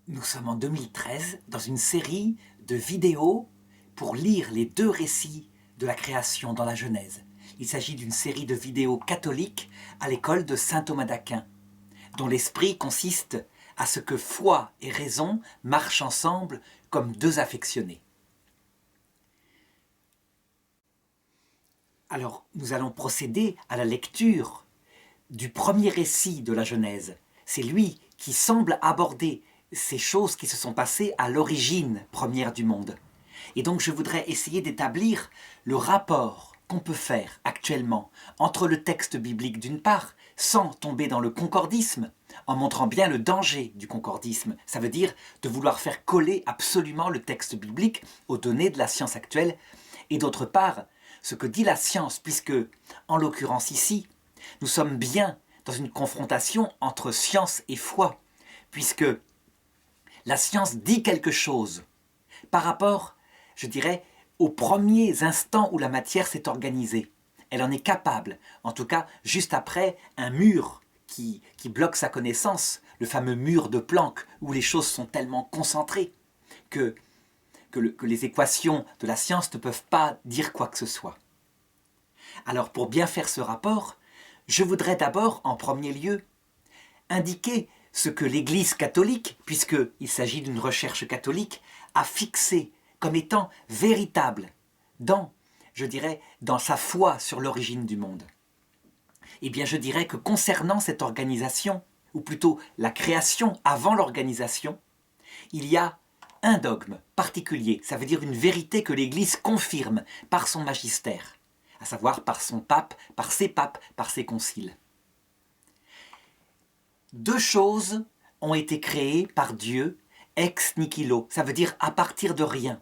Nous sommes en 2013 dans une série de vidéos pour lire les deux récits de la création dans la Genèse. Il s'agit d'une série de vidéos catholiques à l'école de saint Thomas d'Aquin, dont l'esprit consiste à ce que foi et raison marchent ensemble comme deux affectionnés. Alors, nous allons procéder à la lecture du premier récit de la Genèse. C'est lui qui semble aborder ces choses qui se sont passées à l'origine première du monde. Et donc je voudrais essayer d'établir le rapport qu'on peut faire actuellement entre le texte biblique d'une part, sans tomber dans le concordisme, en montrant bien le danger du concordisme. Ça veut dire de vouloir faire coller absolument le texte biblique aux données de la science actuelle, et d'autre part, ce que dit la science, puisque, en l'occurrence ici, nous sommes bien dans une confrontation entre science et foi, puisque la science dit quelque chose par rapport, je dirais, aux premiers instants où la matière s'est organisée. Elle en est capable, en tout cas juste après un mur qui bloque sa connaissance, le fameux mur de Planck, où les choses sont tellement concentrées que les équations de la science ne peuvent pas dire quoi que ce soit. Alors pour bien faire ce rapport, je voudrais d'abord, en premier lieu, indiquer ce que l'Église catholique, puisqu'il s'agit d'une recherche catholique, a fixé comme étant véritable dans, je dirais, dans sa foi sur l'origine du monde. Eh bien, je dirais que concernant cette organisation, ou plutôt la création avant l'organisation, il y a un dogme particulier, ça veut dire une vérité que l'Église confirme par son magistère, à savoir par son pape, par ses conciles. Deux choses ont été créées par Dieu ex nihilo, ça veut dire à partir de rien.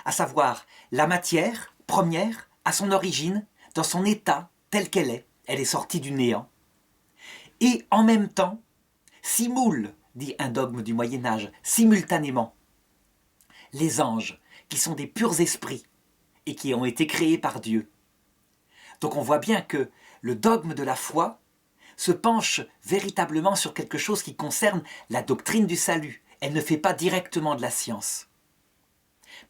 À savoir, la matière première, à son origine, dans son état tel qu'elle est sortie du néant. Et en même temps, simule, dit un dogme du Moyen-Âge, simultanément, les anges, qui sont des purs esprits et qui ont été créés par Dieu. Donc on voit bien que le dogme de la foi se penche véritablement sur quelque chose qui concerne la doctrine du salut. Elle ne fait pas directement de la science.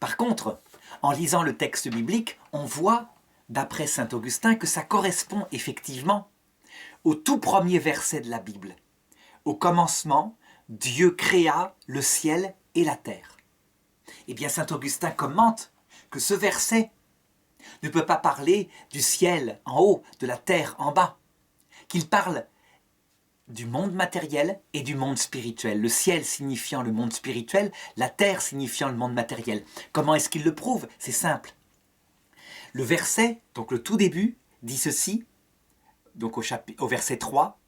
Par contre, en lisant le texte biblique, on voit, d'après saint Augustin, que ça correspond effectivement au tout premier verset de la Bible. Au commencement, Dieu créa le ciel et la terre. Eh bien, saint Augustin commente que ce verset ne peut pas parler du ciel en haut, de la terre en bas, qu'il parle du monde matériel et du monde spirituel. Le ciel signifiant le monde spirituel, la terre signifiant le monde matériel. Comment est-ce qu'il le prouve? C'est simple. Le verset, donc le tout début, dit ceci, donc au verset 3,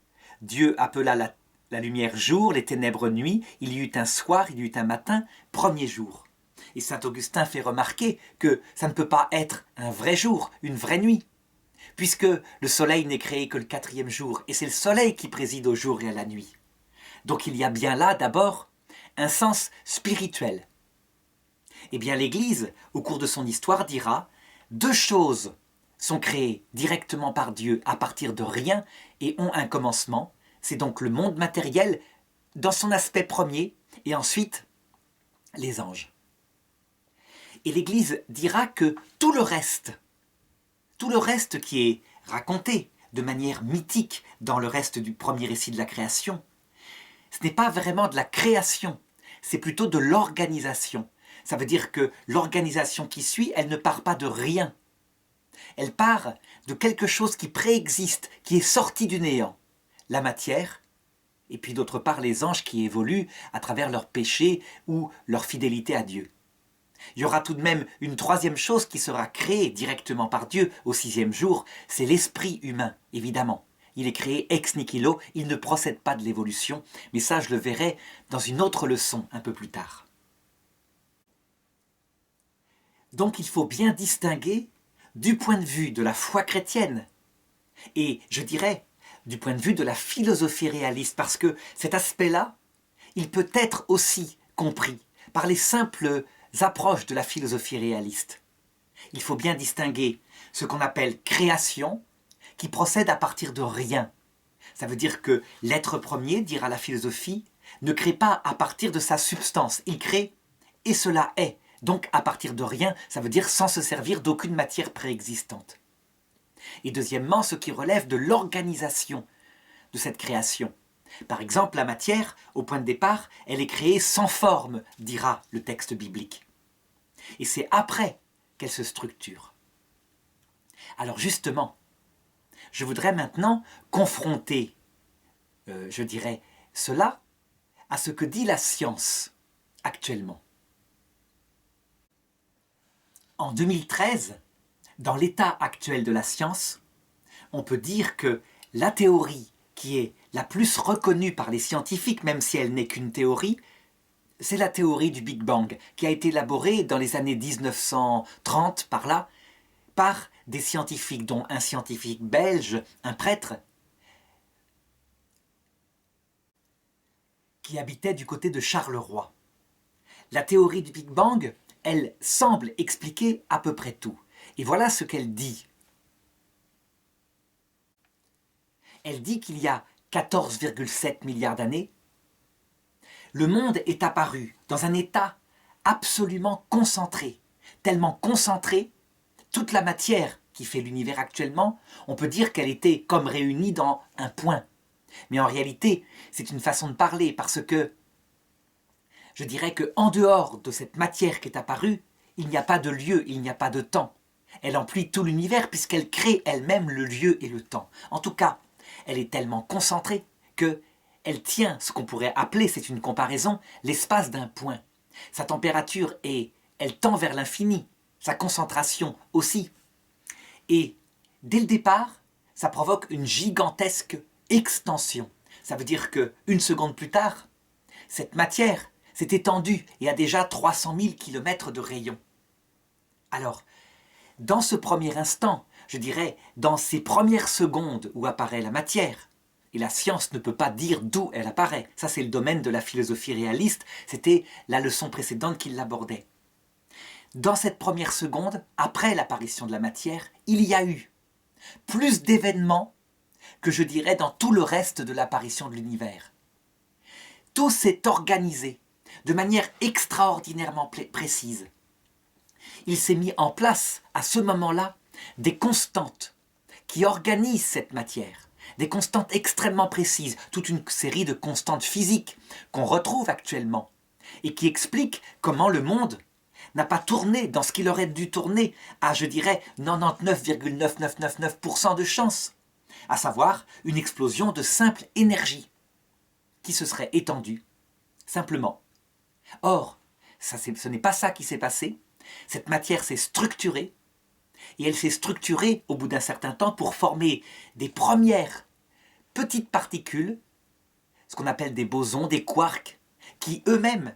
Dieu appela la lumière jour, les ténèbres nuit, il y eut un soir, il y eut un matin, premier jour. Et saint Augustin fait remarquer que ça ne peut pas être un vrai jour, une vraie nuit, puisque le soleil n'est créé que le 4e jour, et c'est le soleil qui préside au jour et à la nuit. Donc il y a bien là, d'abord, un sens spirituel. Eh bien l'Église, au cours de son histoire, dira « Deux choses sont créées directement par Dieu à partir de rien et ont un commencement. C'est donc le monde matériel dans son aspect premier, et ensuite les anges. » Et l'Église dira que tout le reste qui est raconté de manière mythique dans le reste du premier récit de la création, ce n'est pas vraiment de la création, c'est plutôt de l'organisation. Ça veut dire que l'organisation qui suit, elle ne part pas de rien. Elle part de quelque chose qui préexiste, qui est sorti du néant. La matière, et puis d'autre part les anges qui évoluent à travers leur péché ou leur fidélité à Dieu. Il y aura tout de même une troisième chose qui sera créée directement par Dieu au 6e jour, c'est l'esprit humain, évidemment. Il est créé ex nihilo, il ne procède pas de l'évolution, mais ça je le verrai dans une autre leçon un peu plus tard. Donc il faut bien distinguer du point de vue de la foi chrétienne, et je dirais du point de vue de la philosophie réaliste, parce que cet aspect-là, il peut être aussi compris par les simples approches de la philosophie réaliste. Il faut bien distinguer ce qu'on appelle création, qui procède à partir de rien. Ça veut dire que l'être premier, dira la philosophie, ne crée pas à partir de sa substance, il crée et cela est. Donc à partir de rien, ça veut dire sans se servir d'aucune matière préexistante. Et deuxièmement, ce qui relève de l'organisation de cette création. Par exemple, la matière, au point de départ, elle est créée sans forme, dira le texte biblique. Et c'est après qu'elle se structure. Alors justement, je voudrais maintenant confronter, je dirais, cela à ce que dit la science actuellement. En 2013, dans l'état actuel de la science, on peut dire que la théorie qui est la plus reconnue par les scientifiques, même si elle n'est qu'une théorie, c'est la théorie du Big Bang, qui a été élaborée dans les années 1930, par là, par des scientifiques, dont un scientifique belge, un prêtre, qui habitait du côté de Charleroi. La théorie du Big Bang, elle semble expliquer à peu près tout. Et voilà ce qu'elle dit. Elle dit qu'il y a 14,7 milliards d'années, le monde est apparu dans un état absolument concentré, tellement concentré, toute la matière qui fait l'univers actuellement, on peut dire qu'elle était comme réunie dans un point. Mais en réalité, c'est une façon de parler parce que je dirais qu'en dehors de cette matière qui est apparue, il n'y a pas de lieu, il n'y a pas de temps. Elle emplit tout l'univers puisqu'elle crée elle-même le lieu et le temps. En tout cas, elle est tellement concentrée qu'elle tient ce qu'on pourrait appeler, c'est une comparaison, l'espace d'un point. Sa température elle tend vers l'infini, sa concentration aussi. Et dès le départ, ça provoque une gigantesque extension. Ça veut dire qu'une seconde plus tard, cette matière s'est étendue et a déjà 300 000 km de rayon. Alors, dans ce premier instant, je dirais, dans ces premières secondes où apparaît la matière, et la science ne peut pas dire d'où elle apparaît, ça c'est le domaine de la philosophie réaliste, c'était la leçon précédente qui l'abordait. Dans cette première seconde, après l'apparition de la matière, il y a eu plus d'événements que je dirais dans tout le reste de l'apparition de l'univers. Tout s'est organisé de manière extraordinairement précise. Il s'est mis en place à ce moment-là des constantes qui organisent cette matière, des constantes extrêmement précises, toute une série de constantes physiques qu'on retrouve actuellement et qui expliquent comment le monde n'a pas tourné dans ce qu'il aurait dû tourner à, je dirais, 99,9999% de chance, à savoir une explosion de simple énergie qui se serait étendue, simplement. Or, ce n'est pas ça qui s'est passé. Cette matière s'est structurée, et elle s'est structurée au bout d'un certain temps pour former des premières petites particules, ce qu'on appelle des bosons, des quarks, qui eux-mêmes,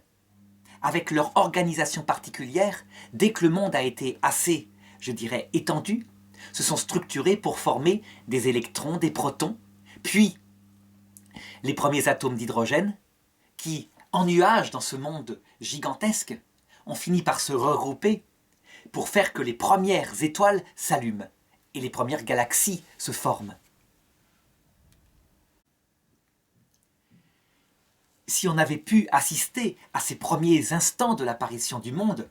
avec leur organisation particulière, dès que le monde a été assez, je dirais, étendu, se sont structurés pour former des électrons, des protons, puis les premiers atomes d'hydrogène, qui, en nuages dans ce monde gigantesque, ont fini par se regrouper pour faire que les premières étoiles s'allument et les premières galaxies se forment. Si on avait pu assister à ces premiers instants de l'apparition du monde,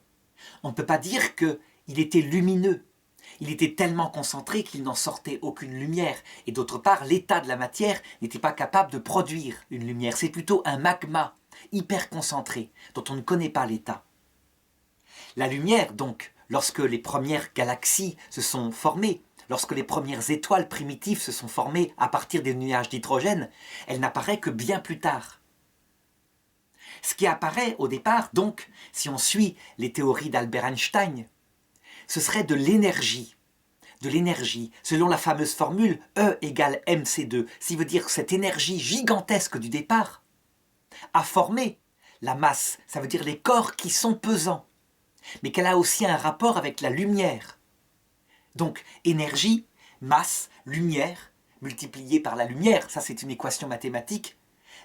on ne peut pas dire qu'il était lumineux. Il était tellement concentré qu'il n'en sortait aucune lumière. Et d'autre part, l'état de la matière n'était pas capable de produire une lumière. C'est plutôt un magma hyper concentré, dont on ne connaît pas l'état. La lumière, donc, lorsque les premières galaxies se sont formées, lorsque les premières étoiles primitives se sont formées à partir des nuages d'hydrogène, elle n'apparaît que bien plus tard. Ce qui apparaît au départ, donc, si on suit les théories d'Albert Einstein, ce serait de l'énergie. De l'énergie, selon la fameuse formule E égale mc2, ce qui veut dire que cette énergie gigantesque du départ a formé la masse, ça veut dire les corps qui sont pesants, mais qu'elle a aussi un rapport avec la lumière. Donc, énergie, masse, lumière, multipliée par la lumière, ça c'est une équation mathématique,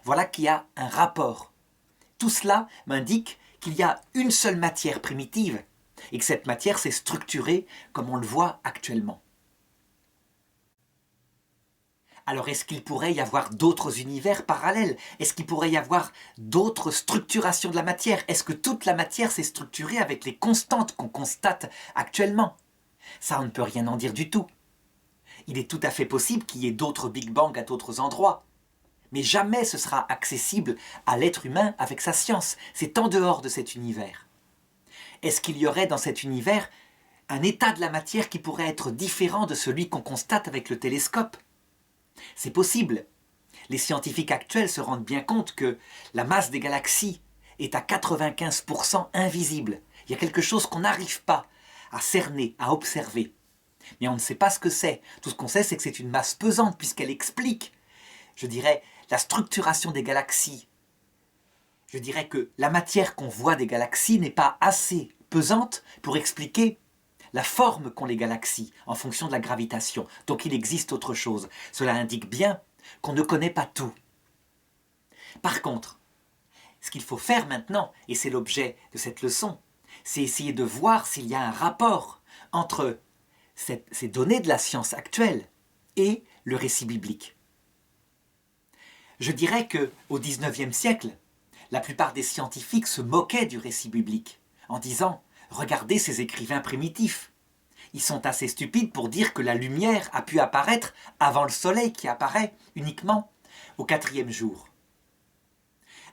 voilà qu'il y a un rapport. Tout cela m'indique qu'il y a une seule matière primitive et que cette matière s'est structurée comme on le voit actuellement. Alors est-ce qu'il pourrait y avoir d'autres univers parallèles? Est-ce qu'il pourrait y avoir d'autres structurations de la matière? Est-ce que toute la matière s'est structurée avec les constantes qu'on constate actuellement? Ça, on ne peut rien en dire du tout. Il est tout à fait possible qu'il y ait d'autres Big Bang à d'autres endroits. Mais jamais ce sera accessible à l'être humain avec sa science. C'est en dehors de cet univers. Est-ce qu'il y aurait dans cet univers un état de la matière qui pourrait être différent de celui qu'on constate avec le télescope? C'est possible. Les scientifiques actuels se rendent bien compte que la masse des galaxies est à 95% invisible. Il y a quelque chose qu'on n'arrive pas à cerner, à observer. Mais on ne sait pas ce que c'est. Tout ce qu'on sait, c'est que c'est une masse pesante, puisqu'elle explique, je dirais, la structuration des galaxies. Je dirais que la matière qu'on voit des galaxies n'est pas assez pesante pour expliquer la forme qu'ont les galaxies en fonction de la gravitation. Donc il existe autre chose. Cela indique bien qu'on ne connaît pas tout. Par contre, ce qu'il faut faire maintenant, et c'est l'objet de cette leçon, c'est essayer de voir s'il y a un rapport entre ces données de la science actuelle et le récit biblique. Je dirais qu'au XIXe siècle, la plupart des scientifiques se moquaient du récit biblique en disant « Regardez ces écrivains primitifs, ils sont assez stupides pour dire que la lumière a pu apparaître avant le soleil qui apparaît uniquement au 4e jour. »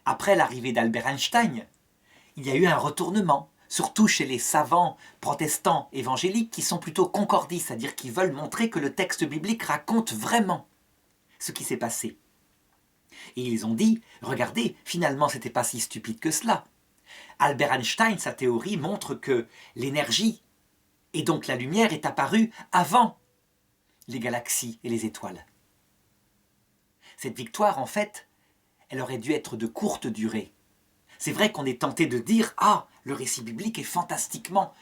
Après l'arrivée d'Albert Einstein, il y a eu un retournement, surtout chez les savants protestants évangéliques qui sont plutôt concordistes, c'est-à-dire qui veulent montrer que le texte biblique raconte vraiment ce qui s'est passé. Et ils ont dit, regardez, finalement c'était pas si stupide que cela. Albert Einstein, sa théorie montre que l'énergie, et donc la lumière, est apparue avant les galaxies et les étoiles. Cette victoire, en fait, elle aurait dû être de courte durée. C'est vrai qu'on est tenté de dire « Ah, le récit biblique est fantastiquement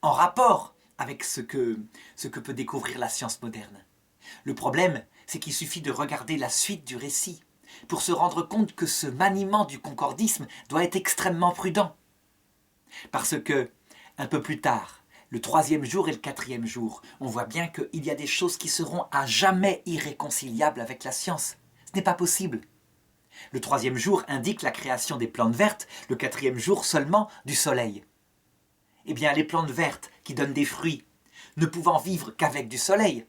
en rapport avec ce que peut découvrir la science moderne. » Le problème, c'est qu'il suffit de regarder la suite du récit pour se rendre compte que ce maniement du concordisme doit être extrêmement prudent. Parce que, un peu plus tard, le 3e jour et le 4e jour, on voit bien qu'il y a des choses qui seront à jamais irréconciliables avec la science. Ce n'est pas possible. Le 3e jour indique la création des plantes vertes, le 4e jour seulement du soleil. Eh bien, les plantes vertes qui donnent des fruits, ne pouvant vivre qu'avec du soleil,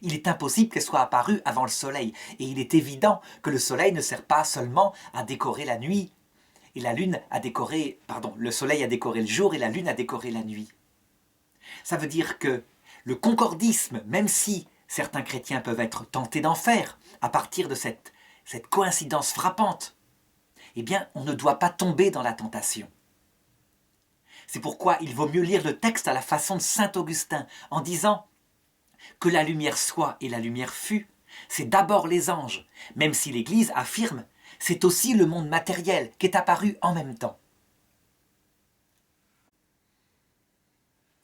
il est impossible qu'elles soient apparues avant le soleil. Et il est évident que le soleil ne sert pas seulement à décorer la nuit, et la lune à décorer, le soleil a décoré le jour et la lune a décoré la nuit. Ça veut dire que le concordisme, même si certains chrétiens peuvent être tentés d'en faire, à partir de cette coïncidence frappante, eh bien, on ne doit pas tomber dans la tentation. C'est pourquoi il vaut mieux lire le texte à la façon de saint Augustin, en disant que la lumière soit et la lumière fut, c'est d'abord les anges, même si l'Église affirme c'est aussi le monde matériel qui est apparu en même temps.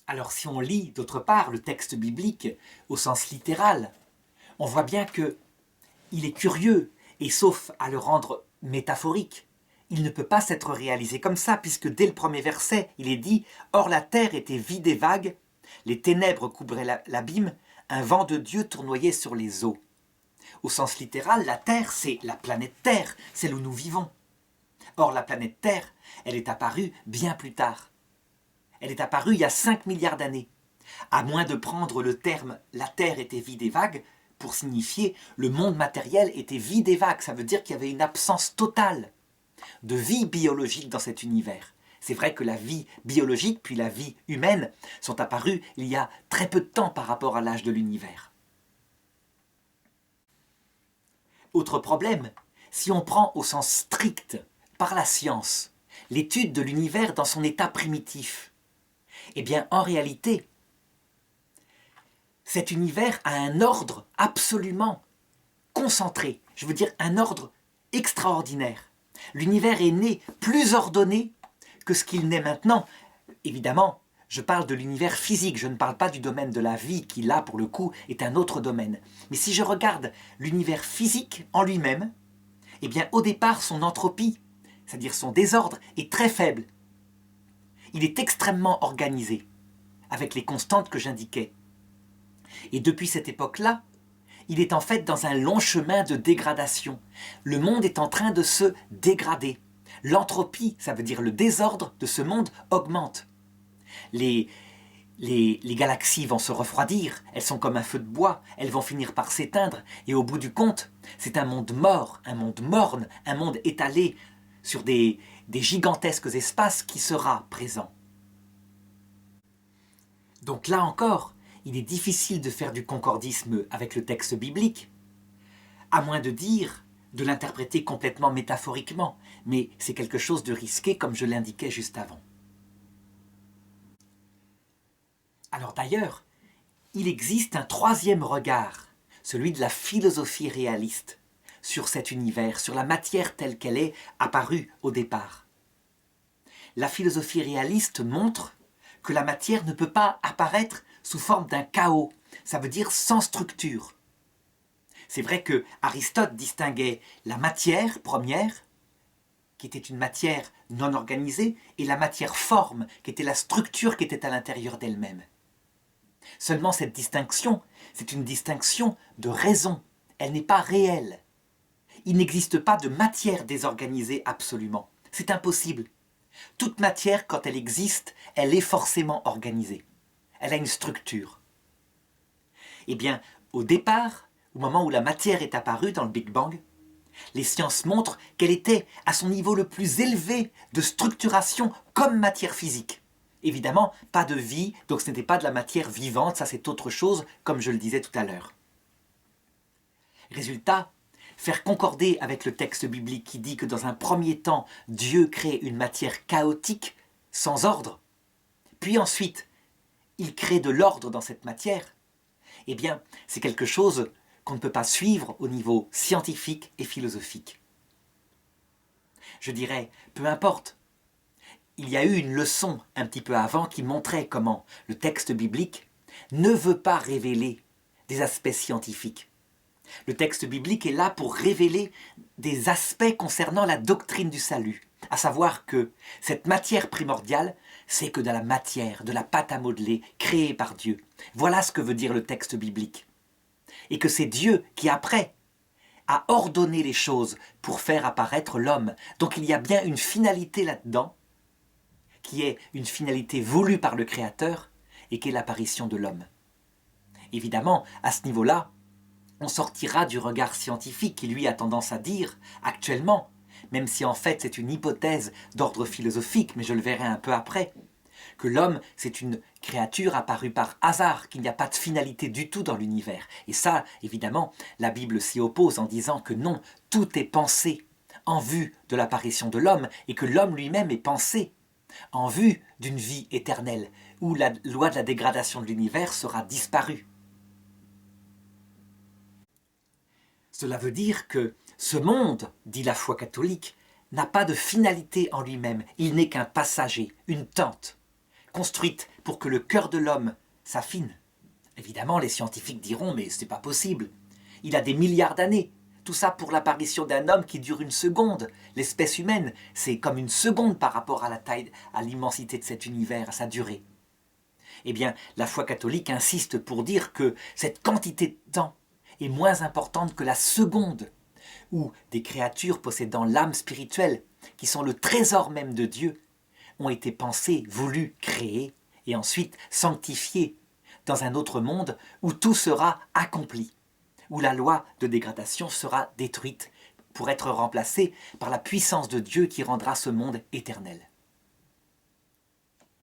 Alors si on lit d'autre part le texte biblique au sens littéral, on voit bien que il est curieux, et sauf à le rendre métaphorique, il ne peut pas s'être réalisé comme ça, puisque dès le premier verset, il est dit « Or la terre était vide et vague, les ténèbres couvraient l'abîme, un vent de Dieu tournoyait sur les eaux. » Au sens littéral, la Terre, c'est la planète Terre, celle où nous vivons. Or, la planète Terre, elle est apparue bien plus tard. Elle est apparue il y a 5 milliards d'années. À moins de prendre le terme « la Terre était vide et vague » pour signifier « le monde matériel était vide et vague ». Ça veut dire qu'il y avait une absence totale de vie biologique dans cet univers. C'est vrai que la vie biologique puis la vie humaine sont apparues il y a très peu de temps par rapport à l'âge de l'univers. Autre problème, si on prend au sens strict, par la science, l'étude de l'univers dans son état primitif, eh bien en réalité, cet univers a un ordre absolument concentré, je veux dire un ordre extraordinaire. L'univers est né plus ordonné que ce qu'il n'est maintenant. Évidemment, je parle de l'univers physique, je ne parle pas du domaine de la vie qui, là, pour le coup, est un autre domaine. Mais si je regarde l'univers physique en lui-même, eh bien, au départ, son entropie, c'est-à-dire son désordre, est très faible. Il est extrêmement organisé, avec les constantes que j'indiquais. Et depuis cette époque-là, il est en fait dans un long chemin de dégradation. Le monde est en train de se dégrader. L'entropie, ça veut dire le désordre de ce monde, augmente. Les galaxies vont se refroidir, elles sont comme un feu de bois, elles vont finir par s'éteindre, et au bout du compte, c'est un monde mort, un monde morne, un monde étalé sur des gigantesques espaces qui sera présent. Donc là encore, il est difficile de faire du concordisme avec le texte biblique, à moins de l'interpréter complètement métaphoriquement, mais c'est quelque chose de risqué comme je l'indiquais juste avant. Alors d'ailleurs, il existe un troisième regard, celui de la philosophie réaliste, sur cet univers, sur la matière telle qu'elle est apparue au départ. La philosophie réaliste montre que la matière ne peut pas apparaître sous forme d'un chaos, ça veut dire sans structure. C'est vrai que Aristote distinguait la matière première, qui était une matière non organisée, et la matière forme, qui était la structure qui était à l'intérieur d'elle-même. Seulement cette distinction, c'est une distinction de raison, elle n'est pas réelle. Il n'existe pas de matière désorganisée absolument, c'est impossible. Toute matière, quand elle existe, elle est forcément organisée. Elle a une structure. Eh bien, au départ, au moment où la matière est apparue dans le Big Bang, les sciences montrent qu'elle était à son niveau le plus élevé de structuration comme matière physique. Évidemment, pas de vie, donc ce n'était pas de la matière vivante, ça c'est autre chose, comme je le disais tout à l'heure. Résultat, faire concorder avec le texte biblique qui dit que dans un premier temps, Dieu crée une matière chaotique, sans ordre, puis ensuite, il crée de l'ordre dans cette matière, eh bien, c'est quelque chose qu'on ne peut pas suivre au niveau scientifique et philosophique. Je dirais, peu importe, il y a eu une leçon un petit peu avant qui montrait comment le texte biblique ne veut pas révéler des aspects scientifiques. Le texte biblique est là pour révéler des aspects concernant la doctrine du salut, à savoir que cette matière primordiale, c'est que de la matière, de la pâte à modeler, créée par Dieu. Voilà ce que veut dire le texte biblique. Et que c'est Dieu qui, après, a ordonné les choses pour faire apparaître l'homme. Donc il y a bien une finalité là-dedans, qui est une finalité voulue par le Créateur, et qui est l'apparition de l'homme. Évidemment, à ce niveau-là, on sortira du regard scientifique qui lui a tendance à dire, actuellement, même si en fait c'est une hypothèse d'ordre philosophique, mais je le verrai un peu après, que l'homme c'est une créature apparue par hasard, qu'il n'y a pas de finalité du tout dans l'univers. Et ça, évidemment, la Bible s'y oppose en disant que non, tout est pensé en vue de l'apparition de l'homme, et que l'homme lui-même est pensé en vue d'une vie éternelle, où la loi de la dégradation de l'univers sera disparue. Cela veut dire que ce monde, dit la foi catholique, n'a pas de finalité en lui-même. Il n'est qu'un passager, une tente, construite pour que le cœur de l'homme s'affine. Évidemment, les scientifiques diront « mais c'est pas possible. Il a des milliards d'années. Tout ça pour l'apparition d'un homme qui dure une seconde. L'espèce humaine, c'est comme une seconde par rapport à la taille, à l'immensité de cet univers, à sa durée. » Eh bien, la foi catholique insiste pour dire que cette quantité de temps est moins importante que la seconde où des créatures possédant l'âme spirituelle, qui sont le trésor même de Dieu, ont été pensées, voulues, créées et ensuite sanctifiées dans un autre monde où tout sera accompli, où la loi de dégradation sera détruite pour être remplacée par la puissance de Dieu qui rendra ce monde éternel.